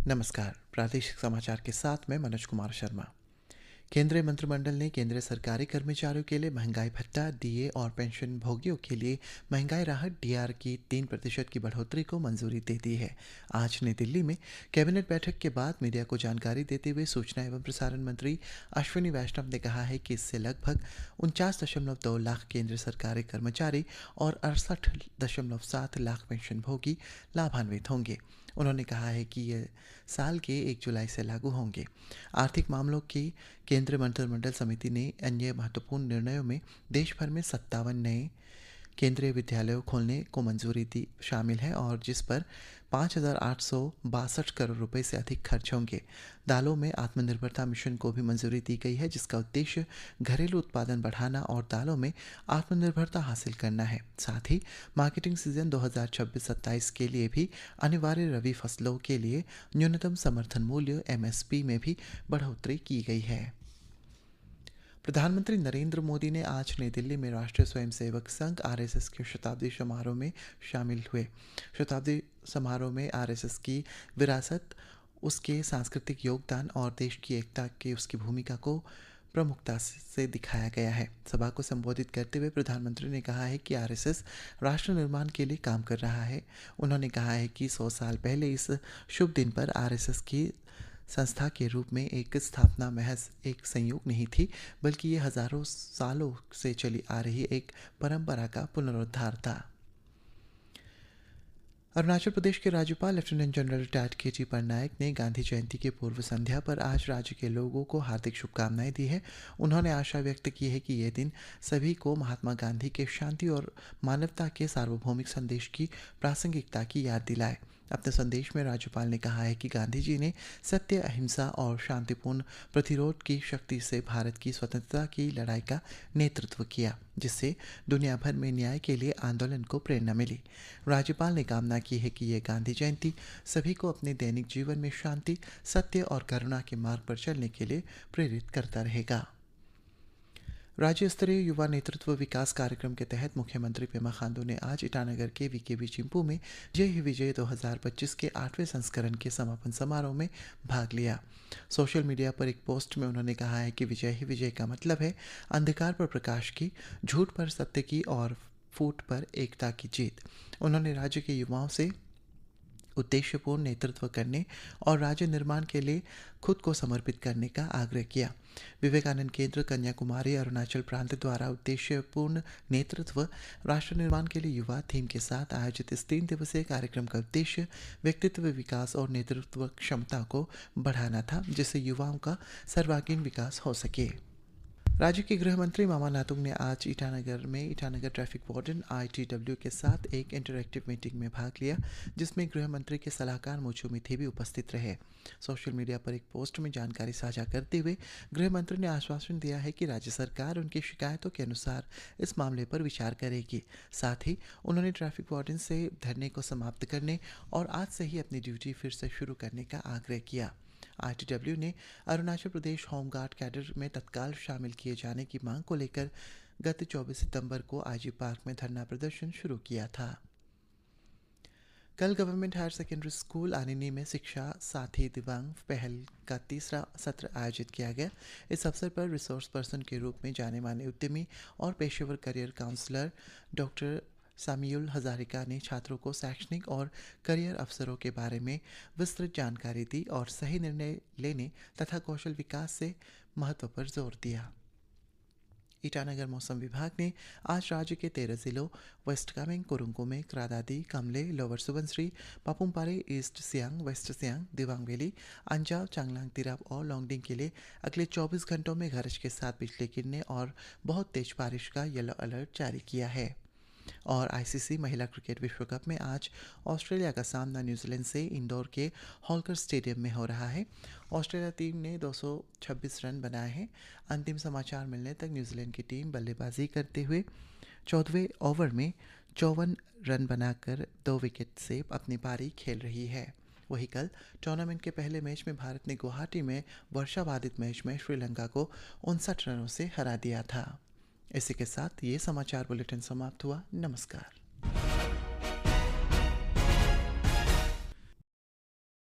नमस्कार। प्रादेशिक समाचार के साथ मैं मनोज कुमार शर्मा। केंद्रीय मंत्रिमंडल ने केंद्रीय सरकारी कर्मचारियों के लिए महंगाई भत्ता, डीए और पेंशन भोगियों के लिए महंगाई राहत डीआर की 3% की बढ़ोतरी को मंजूरी दे दी है। आज नई दिल्ली में कैबिनेट बैठक के बाद मीडिया को जानकारी देते हुए सूचना एवं प्रसारण मंत्री अश्विनी वैष्णव ने कहा है कि इससे लगभग 49.2 लाख केंद्रीय सरकारी कर्मचारी और 68.7 लाख पेंशन भोगी लाभान्वित होंगे। उन्होंने कहा है कि ये साल के 1 जुलाई से लागू होंगे। आर्थिक मामलों की केंद्रीय मंत्रिमंडल समिति ने अन्य महत्वपूर्ण निर्णयों में देश भर में 57 नए केंद्रीय विद्यालयों खोलने को मंजूरी दी शामिल है और जिस पर 5,862 करोड़ रुपए से अधिक खर्च होंगे। दालों में आत्मनिर्भरता मिशन को भी मंजूरी दी गई है, जिसका उद्देश्य घरेलू उत्पादन बढ़ाना और दालों में आत्मनिर्भरता हासिल करना है। साथ ही मार्केटिंग सीजन 2026-27 के लिए भी अनिवार्य रबी फसलों के लिए न्यूनतम समर्थन मूल्य एमएसपी में भी बढ़ोतरी की गई है। प्रधानमंत्री नरेंद्र मोदी ने आज नई दिल्ली में राष्ट्रीय स्वयंसेवक संघ आरएसएस के शताब्दी समारोह में शामिल हुए। शताब्दी समारोह में आरएसएस की विरासत, उसके सांस्कृतिक योगदान और देश की एकता की उसकी भूमिका को प्रमुखता से दिखाया गया है। सभा को संबोधित करते हुए प्रधानमंत्री ने कहा है कि आरएसएस राष्ट्र निर्माण के लिए काम कर रहा है। उन्होंने कहा है कि 100 साल पहले इस शुभ दिन पर आरएसएस की संस्था के रूप में एक स्थापना महज एक संयोग नहीं थी, बल्कि ये हजारों सालों से चली आ रही एक परंपरा का पुनरुद्धार था। अरुणाचल प्रदेश के राज्यपाल लेफ्टिनेंट जनरल रिटायर्ड केटी पटनायक ने गांधी जयंती के पूर्व संध्या पर आज राज्य के लोगों को हार्दिक शुभकामनाएं दी है। उन्होंने आशा व्यक्त की है कि यह दिन सभी को महात्मा गांधी के शांति और मानवता के सार्वभौमिक संदेश की प्रासंगिकता की याद दिलाए। अपने संदेश में राज्यपाल ने कहा है कि गांधी जी ने सत्य, अहिंसा और शांतिपूर्ण प्रतिरोध की शक्ति से भारत की स्वतंत्रता की लड़ाई का नेतृत्व किया, जिससे दुनिया भर में न्याय के लिए आंदोलन को प्रेरणा मिली। राज्यपाल ने कामना की है कि यह गांधी जयंती सभी को अपने दैनिक जीवन में शांति, सत्य और करुणा के मार्ग पर चलने के लिए प्रेरित करता रहेगा। राज्य स्तरीय युवा नेतृत्व विकास कार्यक्रम के तहत मुख्यमंत्री पेमा खांडू ने आज ईटानगर के वीकेबी चिंपू में जय ही विजय 2025 के 8वें संस्करण के समापन समारोह में भाग लिया। सोशल मीडिया पर एक पोस्ट में उन्होंने कहा है कि विजय ही विजय का मतलब है अंधकार पर प्रकाश की, झूठ पर सत्य की और फूट पर एकता की जीत। उन्होंने राज्य के युवाओं से उद्देश्यपूर्ण नेतृत्व करने और राज्य निर्माण के लिए खुद को समर्पित करने का आग्रह किया। विवेकानंद केंद्र कन्याकुमारी अरुणाचल प्रांत द्वारा उद्देश्यपूर्ण नेतृत्व राष्ट्र निर्माण के लिए युवा थीम के साथ आयोजित इस 3 दिवसीय कार्यक्रम का उद्देश्य व्यक्तित्व विकास और नेतृत्व क्षमता को बढ़ाना था, जिससे युवाओं का सर्वांगीण विकास हो सके। राज्य के गृह मंत्री मामा नातुंग ने आज ईटानगर में ईटानगर ट्रैफिक वार्डन ITW के साथ एक इंटरैक्टिव मीटिंग में भाग लिया, जिसमें गृह मंत्री के सलाहकार मुचु मिथी भी उपस्थित रहे। सोशल मीडिया पर एक पोस्ट में जानकारी साझा करते हुए गृह मंत्री ने आश्वासन दिया है कि राज्य सरकार उनकी शिकायतों के अनुसार इस मामले पर विचार करेगी। साथ ही उन्होंने ट्रैफिक वार्डन से धरने को समाप्त करने और आज से ही अपनी ड्यूटी फिर से शुरू करने का आग्रह किया। ITW ने अरुणाचल प्रदेश होमगार्ड कैडर में तत्काल शामिल किए जाने की मांग को लेकर गत 24 सितंबर को आईजी पार्क में धरना प्रदर्शन शुरू किया था। कल गवर्नमेंट हायर सेकेंडरी स्कूल आनिनी में शिक्षा साथी दिव्यांग पहल का 3रा सत्र आयोजित किया गया। इस अवसर पर रिसोर्स पर्सन के रूप में जाने माने उद्यमी और पेशेवर करियर काउंसलर डॉक्टर सामियुल हजारिका ने छात्रों को शैक्षणिक और करियर अवसरों के बारे में विस्तृत जानकारी दी और सही निर्णय लेने तथा कौशल विकास से महत्व पर जोर दिया। ईटानगर मौसम विभाग ने आज राज्य के 13 जिलों वेस्ट कामेंग, कुरुंग, क्रादादी, कमले, lower Subansiri, Papum Pare, east Siang, waste Siang, Dibang valley, Anjaw, Changlang, Tirap और लोंगडिंग के लिए अगले 24 घंटों में गरज के साथ बिजली गिरने और बहुत तेज बारिश का येलो अलर्ट जारी किया है। और आईसीसी महिला क्रिकेट विश्व कप में आज ऑस्ट्रेलिया का सामना न्यूजीलैंड से इंदौर के हॉलकर स्टेडियम में हो रहा है। ऑस्ट्रेलिया टीम ने 226 रन बनाए हैं। अंतिम समाचार मिलने तक न्यूजीलैंड की टीम बल्लेबाजी करते हुए 14वें ओवर में 54 रन बनाकर 2 विकेट से अपनी पारी खेल रही है। वहीं कल टूर्नामेंट के पहले मैच में भारत ने गुवाहाटी में वर्षा बाधित मैच में श्रीलंका को 59 रनों से हरा दिया था। इसी के साथ ये समाचार बुलेटिन समाप्त हुआ। नमस्कार।